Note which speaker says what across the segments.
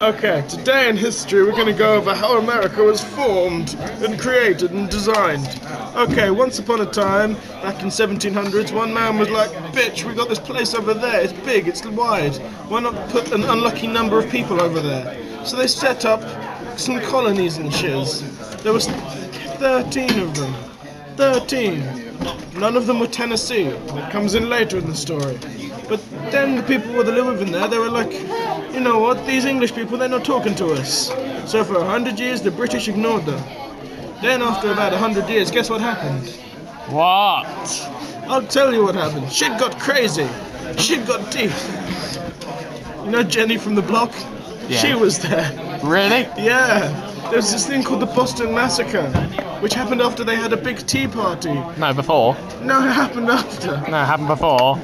Speaker 1: Okay, today in history we're going to go over how America was formed and created and designed. Okay, once upon a time, back in 1700s, one man was like, bitch, we got this place over there, it's big, it's wide, why not put an unlucky number of people over there? So they set up some colonies and shiz. There was 13 of them. 13. None of them were Tennessee. That comes in later in the story. But then the people that live in there, they were like, you know what, these English people, they're not talking to us. So for 100 years, the British ignored them. Then after about 100 years, guess what happened?
Speaker 2: What?
Speaker 1: I'll tell you what happened. Shit got crazy. Shit got deep. You know Jenny from the block?
Speaker 2: Yeah.
Speaker 1: She was there.
Speaker 2: Really?
Speaker 1: Yeah. There was this thing called the Boston Massacre, which happened after they had a big tea party.
Speaker 2: No, before.
Speaker 1: No, it happened after.
Speaker 2: No, it happened before.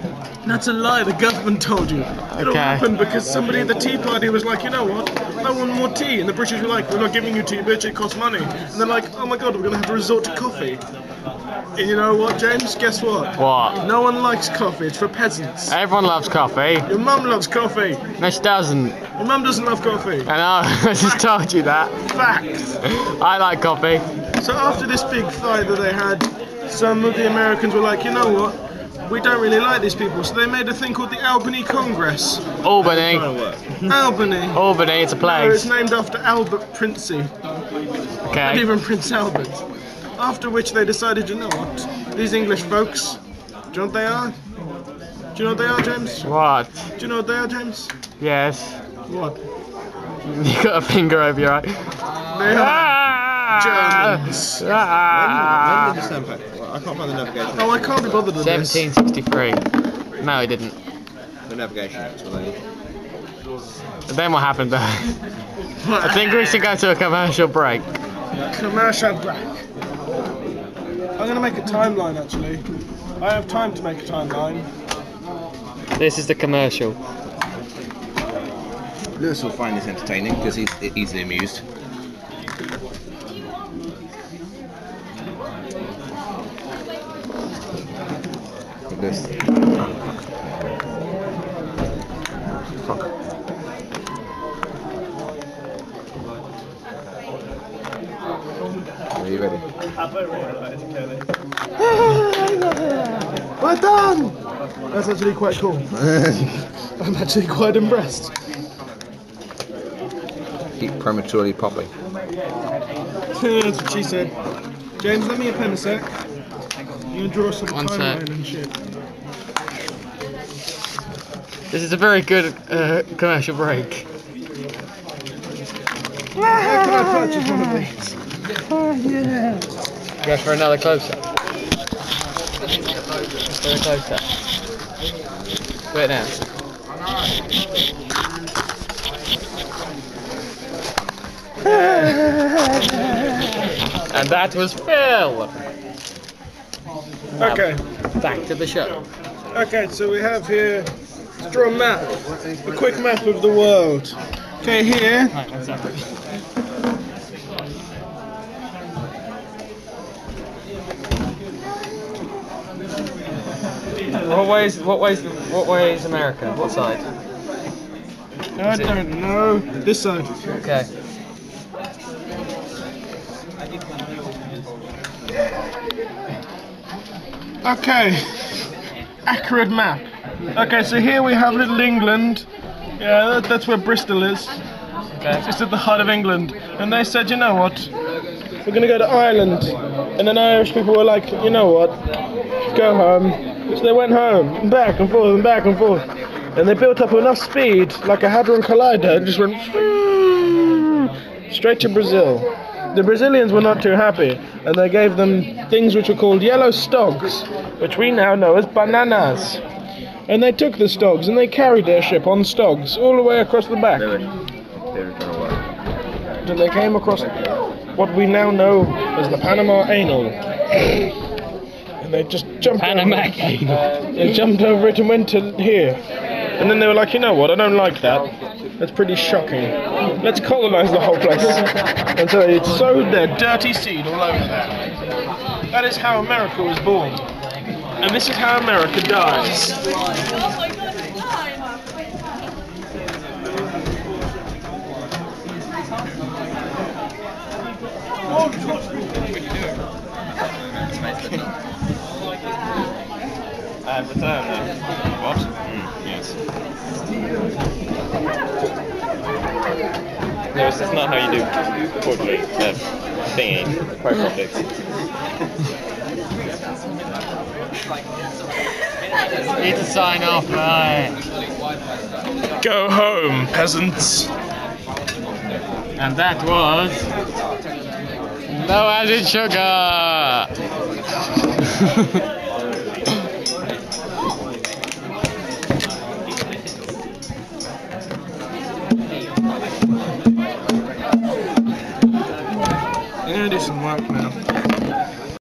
Speaker 1: That's a lie, the government told you. It all happened because somebody at the tea party was like, you know what, I want more tea. And the British were like, we're not giving you tea, bitch, it costs money. And they're like, oh my god, we're going to have to resort to coffee. And you know what, James? Guess what?
Speaker 2: What?
Speaker 1: No one likes coffee, it's for peasants.
Speaker 2: Everyone loves coffee.
Speaker 1: Your mum loves coffee.
Speaker 2: No, she doesn't.
Speaker 1: Your mum doesn't love coffee.
Speaker 2: I know, I just told you that.
Speaker 1: Fact.
Speaker 2: I like coffee.
Speaker 1: So after this big fight that they had, some of the Americans were like, you know what? We don't really like these people, so they made a thing called the Albany Congress.
Speaker 2: Albany.
Speaker 1: Albany.
Speaker 2: Albany, it's a
Speaker 1: No,
Speaker 2: place.
Speaker 1: it's named after Albert Princey. Not
Speaker 2: Okay.
Speaker 1: even Prince Albert. After which they decided, you know what? These English folks, do you know what they are? Do you know what they are, James?
Speaker 2: What?
Speaker 1: Do you know what they are, James?
Speaker 2: Yes.
Speaker 1: What?
Speaker 2: You got a finger over your eye.
Speaker 1: They are Germans.
Speaker 3: When did this happen? I can't find the navigation.
Speaker 1: Oh, I can't be bothered with this.
Speaker 2: 1763. No, he didn't.
Speaker 3: The navigation actually.
Speaker 2: But then what happened though? I think we should go to a commercial break.
Speaker 1: Commercial break. I'm going to make a timeline, actually. I have time to make a timeline.
Speaker 2: This is the commercial.
Speaker 3: Lewis will find this entertaining because he's easily amused. Look at this. Are you ready?
Speaker 1: We're done! That's actually quite cool. I'm actually quite impressed.
Speaker 3: Keep prematurely popping.
Speaker 1: That's what she said. James, let me a pen a sec. I'm going to draw some
Speaker 2: One
Speaker 1: timeline
Speaker 2: sec.
Speaker 1: and shit.
Speaker 2: This is a very good commercial break.
Speaker 1: Where can I purchase one of these? Oh, yeah.
Speaker 2: Go for another close-up. For a close-up. Do it now. And that was Phil.
Speaker 1: Okay.
Speaker 2: Back to the show.
Speaker 1: Okay, so we have here, let's draw a map. A quick map of the world. Okay, here.
Speaker 2: Right, one second. What way is America? What side?
Speaker 1: I don't know. This side.
Speaker 2: Okay.
Speaker 1: Okay. Accurate map. Okay, so here we have little England. Yeah, that's where Bristol is.
Speaker 2: Okay.
Speaker 1: It's at the heart of England. And they said, you know what? We're going to go to Ireland. And then Irish people were like, you know what? Go home. So they went home. And back and forth and back and forth. And they built up enough speed, like a Hadron Collider, and just went straight to Brazil. The Brazilians were not too happy, and they gave them things which were called yellow stogs, which we now know as bananas. And they took the stogs and they carried their ship on stogs all the way across the back. And they came across what we now know as the Panama Anal. And they just jumped over it. They jumped over it and went to here. And then they were like, you know what, I don't like that. That's pretty shocking. Let's colonize the whole place. And so they sowed their dirty seed all over there. That is how America was born. And this is how America dies.
Speaker 3: I have returned now.
Speaker 2: What? Yes.
Speaker 3: No, it's just not how you do portrait thingy, profile pics.
Speaker 2: Need to sign off, right?
Speaker 1: Go home, peasants.
Speaker 2: And that was no added sugar.
Speaker 1: I'm gonna do some work now.